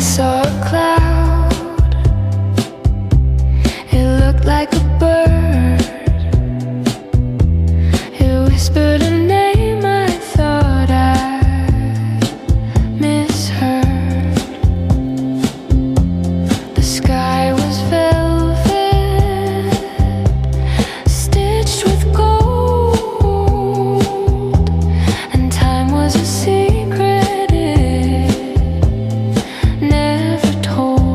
saw a cloud. It looked like a bird. It whispered a name I thought I misheard. The sky was velvet, stitched with gold, and time was a secret it never told.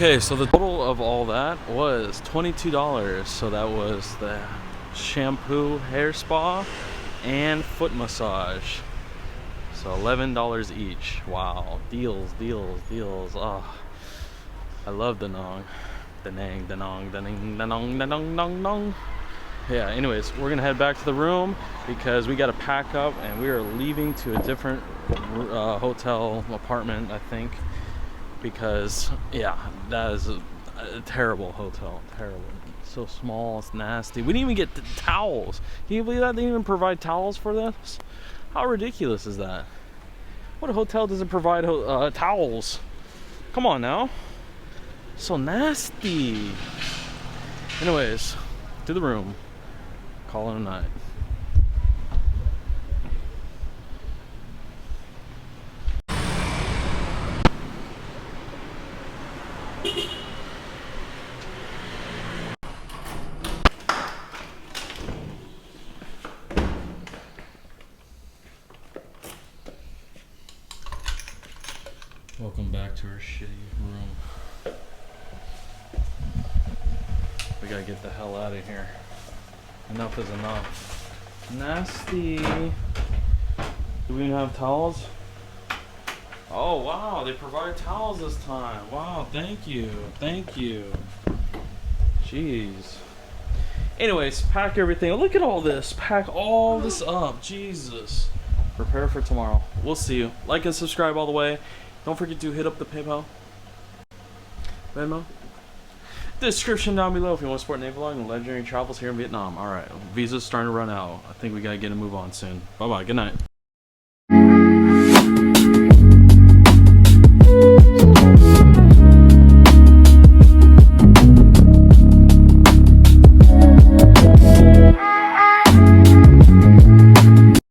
Okay, so the total of all that was $22. So that was the shampoo, hair spa, and foot massage. So $11 each. Wow, deals, deals, deals. Oh, I love the nong. The nang, the nong, the ning, the nong, the nong, nong, nong. Yeah, anyways, we're gonna head back to the room because we gotta pack up and we are leaving to a different hotel apartment, I think. Because, yeah, that is a terrible hotel. Terrible. It's so small, it's nasty. We didn't even get the towels. Can you believe that? They didn't even provide towels for this? How ridiculous is that? What hotel doesn't provide towels? Come on now. So nasty. Anyways, to the room. Call it a night. Welcome back to our shitty room. We gotta get the hell out of here. Enough is enough. Nasty. Do we even have towels? Oh wow, they provide towels this time. Wow, thank you. Thank you. Jeez. Anyways, pack everything. Look at all this. Pack all this up. Jesus. Prepare for tomorrow. We'll see you. Like and subscribe all the way. Don't forget to hit up the PayPal, Venmo, description down below if you want to support Naval and legendary travels here in Vietnam. Alright, visa's starting to run out. I think we gotta get a move on soon. Bye bye, good night.